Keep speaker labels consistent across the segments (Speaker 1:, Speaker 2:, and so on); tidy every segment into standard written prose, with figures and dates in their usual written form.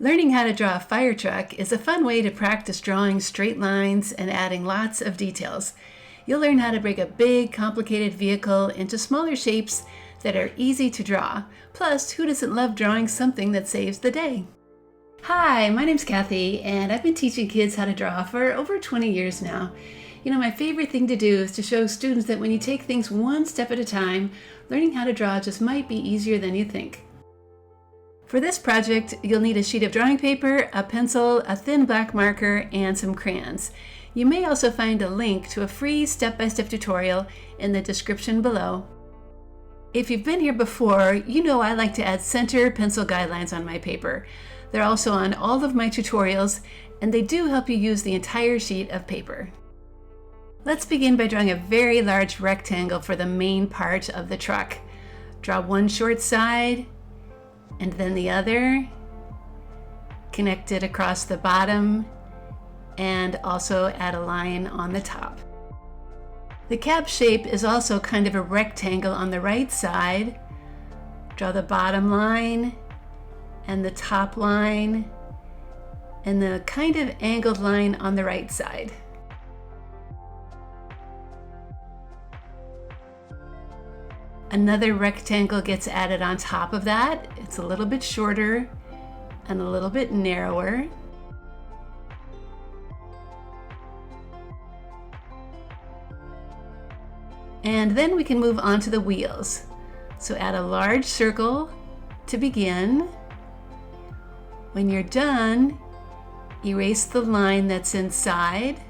Speaker 1: Learning how to draw a fire truck is a fun way to practice drawing straight lines and adding lots of details. You'll learn how to break a big, complicated vehicle into smaller shapes that are easy to draw. Plus, who doesn't love drawing something that saves the day? Hi, my name's Kathy, and I've been teaching kids how to draw for over 20 years now. You know, my favorite thing to do is to show students that when you take things one step at a time, learning how to draw just might be easier than you think. For this project, you'll need a sheet of drawing paper, a pencil, a thin black marker, and some crayons. You may also find a link to a free step-by-step tutorial in the description below. If you've been here before, you know I like to add center pencil guidelines on my paper. They're also on all of my tutorials, and they do help you use the entire sheet of paper. Let's begin by drawing a very large rectangle for the main part of the truck. Draw one short side, and then the other, connect it across the bottom, and also add a line on the top. The cab shape is also kind of a rectangle on the right side. Draw the bottom line and the top line and the kind of angled line on the right side. Another rectangle gets added on top of that. It's a little bit shorter and a little bit narrower. And then we can move on to the wheels. So add a large circle to begin. When you're done, erase the line that's inside,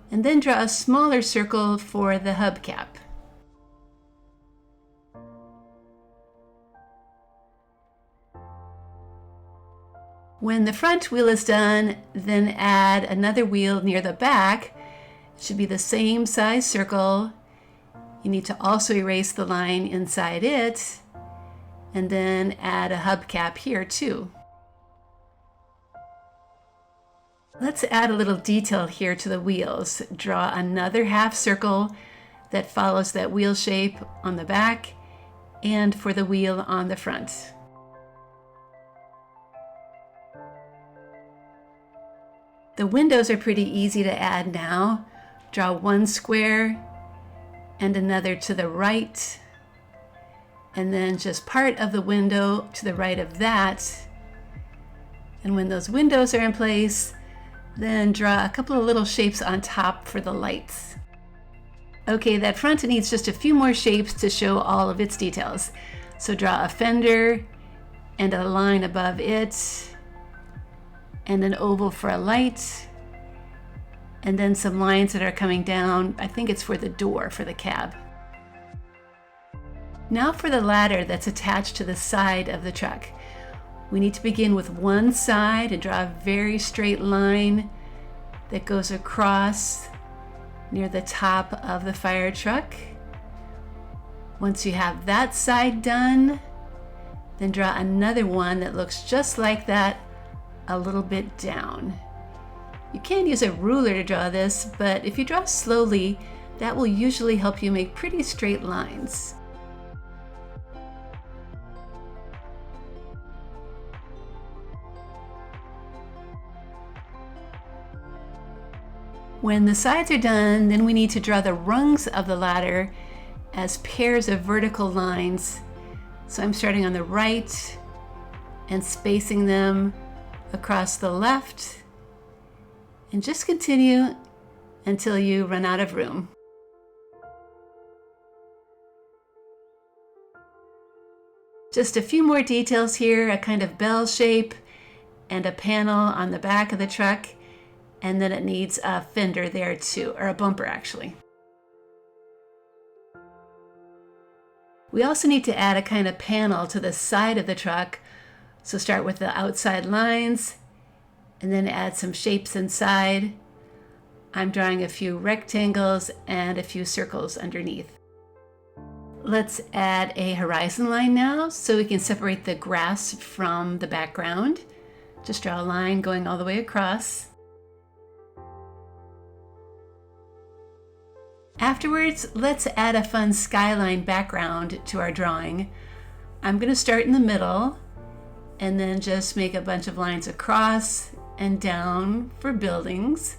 Speaker 1: and then draw a smaller circle for the hubcap. When the front wheel is done, then add another wheel near the back. It should be the same size circle. You need to also erase the line inside it, and then add a hubcap here too. Let's add a little detail here to the wheels. Draw another half circle that follows that wheel shape on the back and for the wheel on the front. The windows are pretty easy to add now. Draw one square and another to the right, and then just part of the window to the right of that. And when those windows are in place, then draw a couple of little shapes on top for the lights. Okay, that front needs just a few more shapes to show all of its details. So draw a fender and a line above it, and an oval for a light, and then some lines that are coming down. I think it's for the door for the cab. Now for the ladder that's attached to the side of the truck. We need to begin with one side and draw a very straight line that goes across near the top of the fire truck. Once you have that side done, then draw another one that looks just like that, a little bit down. You can use a ruler to draw this, but if you draw slowly, that will usually help you make pretty straight lines. When the sides are done, then we need to draw the rungs of the ladder as pairs of vertical lines. So I'm starting on the right and spacing them across the left, and just continue until you run out of room. Just a few more details here, a kind of bell shape and a panel on the back of the truck, and then it needs a fender there too, or a bumper actually. We also need to add a kind of panel to the side of the truck. So start with the outside lines and then add some shapes inside. I'm drawing a few rectangles and a few circles underneath. Let's add a horizon line now so we can separate the grass from the background. Just draw a line going all the way across. Afterwards, let's add a fun skyline background to our drawing. I'm going to start in the middle and then just make a bunch of lines across and down for buildings.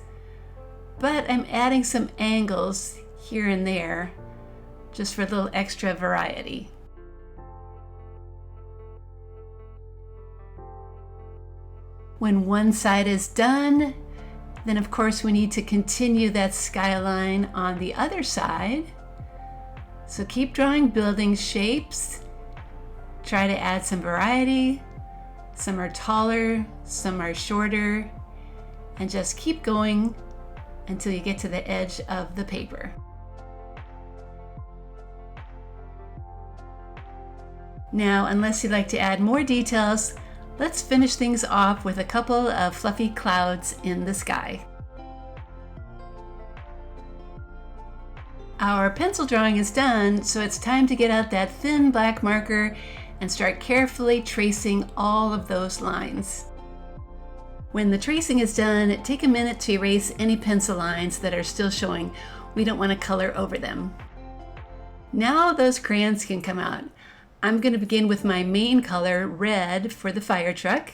Speaker 1: But I'm adding some angles here and there just for a little extra variety. When one side is done, then of course we need to continue that skyline on the other side. So keep drawing building shapes. Try to add some variety. Some are taller, some are shorter, and just keep going until you get to the edge of the paper. Now, unless you'd like to add more details, let's finish things off with a couple of fluffy clouds in the sky. Our pencil drawing is done, so it's time to get out that thin black marker and start carefully tracing all of those lines. When the tracing is done, take a minute to erase any pencil lines that are still showing. We don't want to color over them. Now those crayons can come out. I'm going to begin with my main color, red, for the fire truck,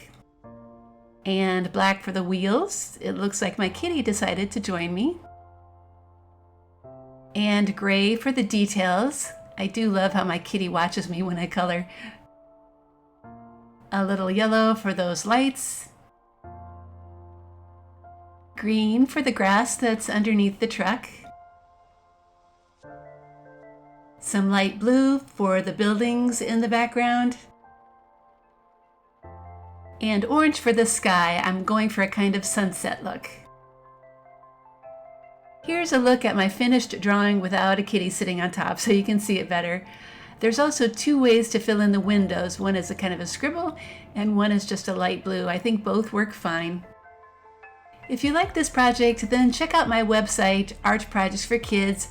Speaker 1: and black for the wheels. It looks like my kitty decided to join me. And gray for the details. I do love how my kitty watches me when I color. A little yellow for those lights. Green for the grass that's underneath the truck. Some light blue for the buildings in the background. And orange for the sky. I'm going for a kind of sunset look. Here's a look at my finished drawing without a kitty sitting on top so you can see it better. There's also two ways to fill in the windows. One is a kind of a scribble and one is just a light blue. I think both work fine. If you like this project, then check out my website, Art Projects for Kids,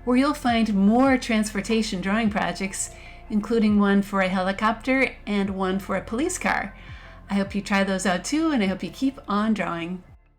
Speaker 1: where you'll find more transportation drawing projects, including one for a helicopter and one for a police car. I hope you try those out too, and I hope you keep on drawing.